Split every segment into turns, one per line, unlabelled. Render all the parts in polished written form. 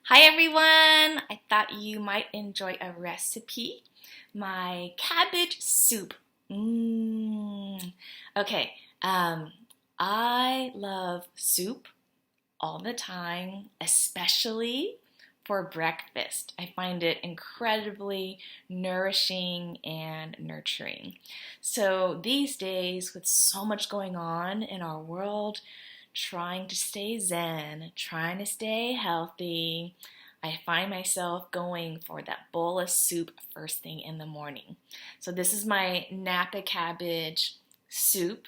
Hi everyone! I thought you might enjoy a recipe. My cabbage soup. Okay, I love soup all the time, especially for breakfast. I find it incredibly nourishing and nurturing. So these days, with so much going on in our world, trying to stay zen, trying to stay healthy, I find myself going for that bowl of soup first thing in the morning. So this is my Napa cabbage soup.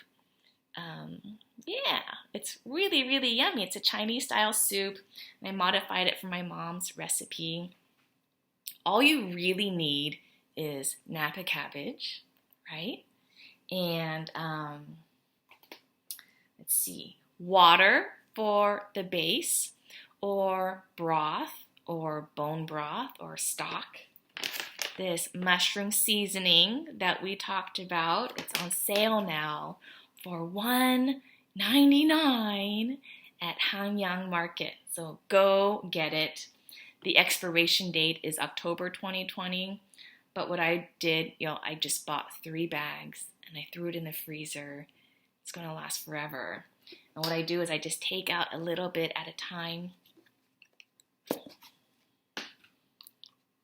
Yeah, it's really, really yummy. It's a Chinese style soup, and I modified it from my mom's recipe. All you really need is Napa cabbage, right? And let's see, water for the base, or broth, or bone broth, or stock. This mushroom seasoning that we talked about, it's on sale now for $1.99 at Hanyang Market. So go get it. The expiration date is October 2020. But what I did, I just bought 3 bags and I threw it in the freezer. It's going to last forever. And what I do is I just take out a little bit at a time.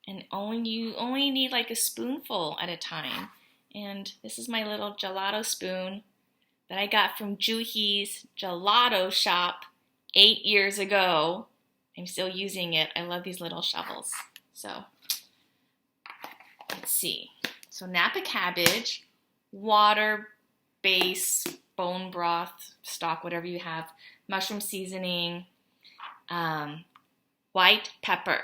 And you only need like a spoonful at a time. And this is my little gelato spoon that I got from Juhi's Gelato Shop 8 years ago. I'm still using it. I love these little shovels. So let's see. So Napa cabbage, water, base, bone broth, stock, whatever you have, mushroom seasoning, white pepper.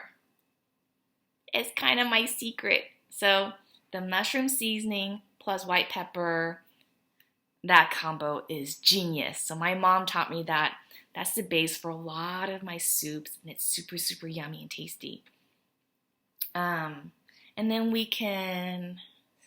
It's kind of my secret. So the mushroom seasoning plus white pepper, that combo is genius. So my mom taught me that. That's the base for a lot of my soups, and it's super, super yummy and tasty. And then we can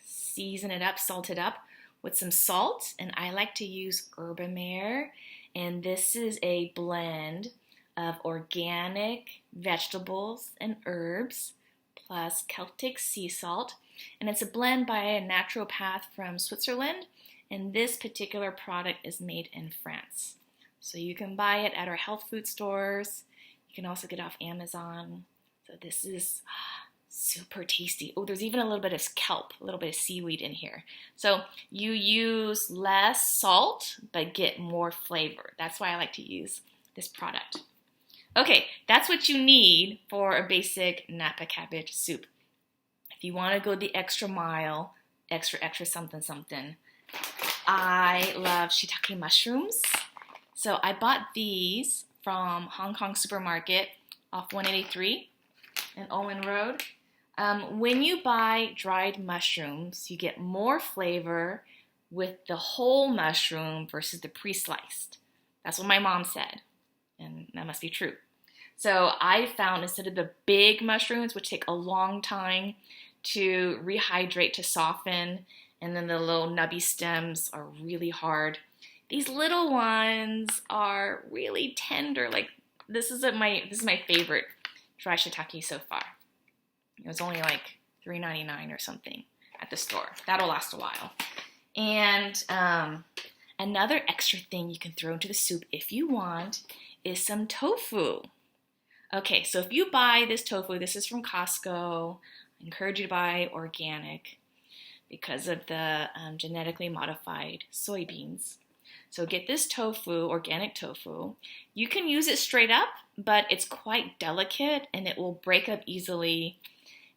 season it up, salt it up with some salt, and I like to use Herbamare, and this is a blend of organic vegetables and herbs plus Celtic sea salt, and it's a blend by a naturopath from Switzerland, and this particular product is made in France. So you can buy it at our health food stores. You can also get it off Amazon. So this is super tasty. Oh, there's even a little bit of kelp, a little bit of seaweed in here. So you use less salt, but get more flavor. That's why I like to use this product. Okay, that's what you need for a basic Napa cabbage soup. If you want to go the extra mile, extra something, I love shiitake mushrooms. So I bought these from Hong Kong Supermarket off 183 in Owen Road. When you buy dried mushrooms, you get more flavor with the whole mushroom versus the pre-sliced. That's what my mom said, and that must be true. So I found instead of the big mushrooms, which take a long time to rehydrate, to soften, and then the little nubby stems are really hard, these little ones are really tender. Like this is my favorite dry shiitake so far. It was only like $3.99 or something at the store. That'll last a while. And another extra thing you can throw into the soup if you want is some tofu. Okay, so if you buy this tofu, this is from Costco. I encourage you to buy organic because of the genetically modified soybeans. So get this tofu, organic tofu. You can use it straight up, but it's quite delicate and it will break up easily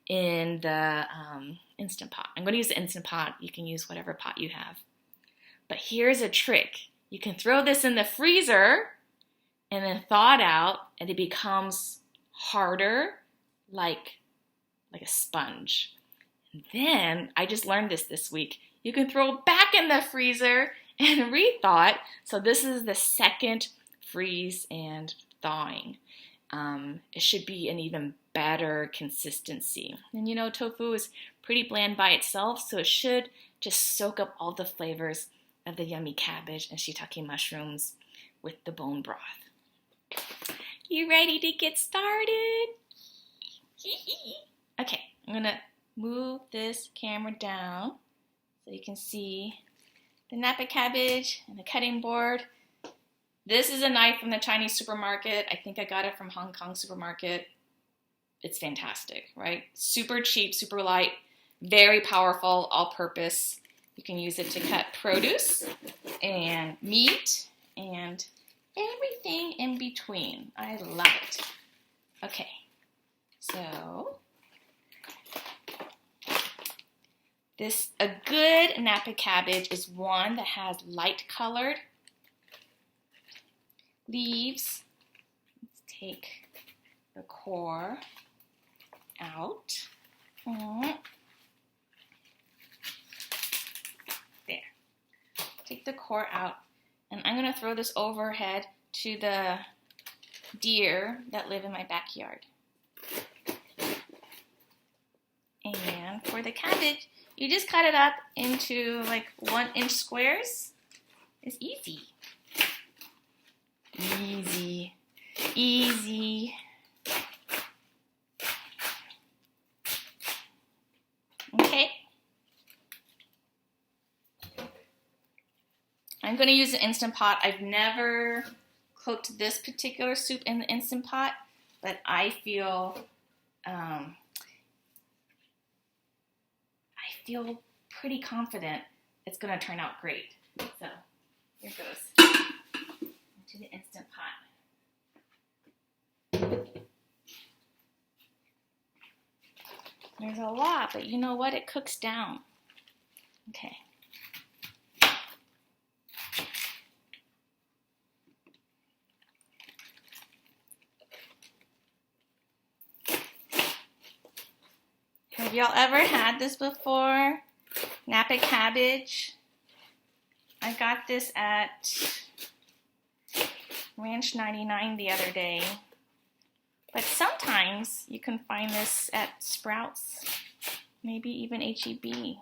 in the Instant Pot. I'm going to use the Instant Pot. You can use whatever pot you have. But here's a trick. You can throw this in the freezer and then thaw it out, and it becomes harder, like a sponge. And then, I just learned this week, you can throw it back in the freezer and re-thaw it. So this is the second freeze and thawing. It should be an even better consistency. And tofu is pretty bland by itself, so it should just soak up all the flavors of the yummy cabbage and shiitake mushrooms with the bone broth. You ready to get started? Okay, I'm gonna move this camera down so you can see the Napa cabbage and the cutting board. This is a knife from the Chinese supermarket. I think I got it from Hong Kong supermarket. It's fantastic, right? Super cheap, super light, very powerful, all-purpose. You can use it to cut produce and meat and everything in between. I love it. Okay, so a good Napa cabbage is one that has light colored leaves. Let's take the core out. There. Take the core out, and I'm going to throw this overhead to the deer that live in my backyard. And for the cabbage, you just cut it up into like 1-inch squares. It's easy. Easy. Easy. Okay. I'm going to use an Instant Pot. I've never cooked this particular soup in the Instant Pot, but I feel pretty confident it's going to turn out great. So here goes into the Instant Pot. There's a lot, but you know what? It cooks down. Okay. Have y'all ever had this before? Napa cabbage. I got this at Ranch 99 the other day. But sometimes you can find this at Sprouts, maybe even H-E-B.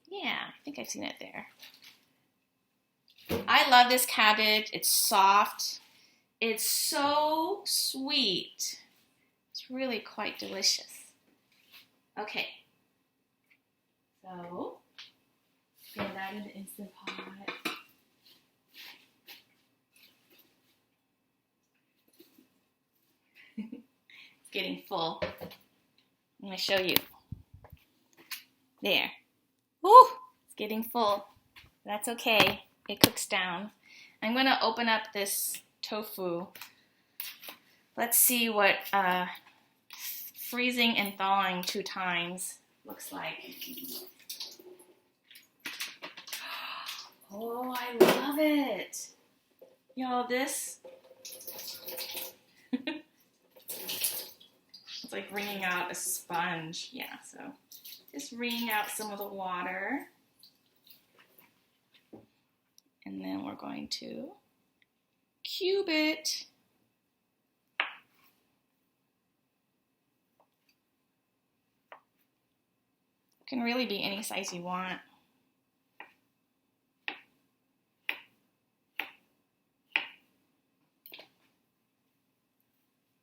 Yeah, I think I've seen it there. I love this cabbage. It's soft. It's so sweet. It's really quite delicious. Okay, so throw that in the Instant Pot. It's getting full. I'm going to show you. There. Woo! It's getting full. That's okay. It cooks down. I'm going to open up this tofu. Let's see what freezing and thawing 2 times looks like. Oh, I love it. Y'all, this it's like wringing out a sponge. Yeah, so just wringing out some of the water. And then we're going to cube it. Can really be any size you want.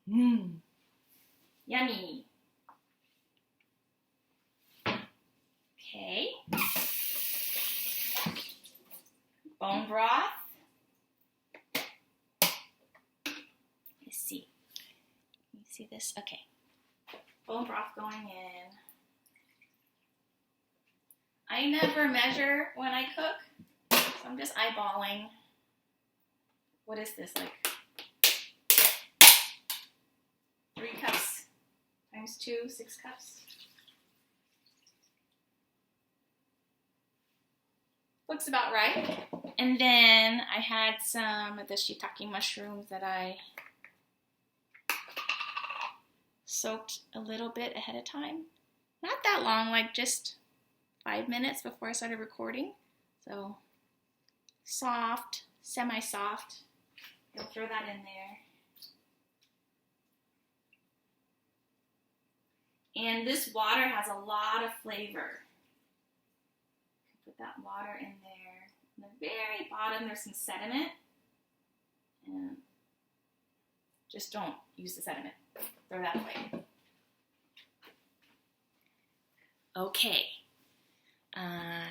Mmm, yummy. Okay. Bone broth. Let's see. You see this? Okay. Bone broth going in. I never measure when I cook, so I'm just eyeballing. What is this, like 3 cups times 2, 6 cups? Looks about right. And then I had some of the shiitake mushrooms that I soaked a little bit ahead of time. Not that long, like just 5 minutes before I started recording. So soft, semi-soft. You'll throw that in there. And this water has a lot of flavor. Put that water in there. On the very bottom, there's some sediment. And just don't use the sediment. Throw that away. Okay.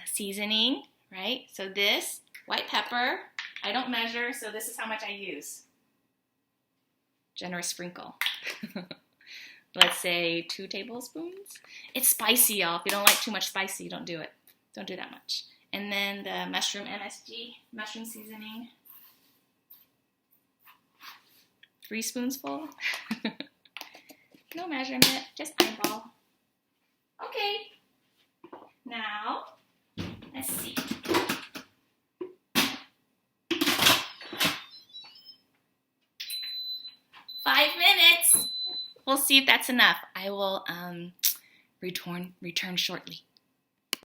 Seasoning, right? So this white pepper, I don't measure, so this is how much I use. Generous sprinkle. Let's say 2 tablespoons. It's spicy, y'all. If you don't like too much spicy, don't do it. Don't do that much. And then the mushroom MSG, mushroom seasoning. 3 spoonsful. No measurement, just eyeball. Okay. Now, let's see. 5 minutes. We'll see if that's enough. I will return shortly.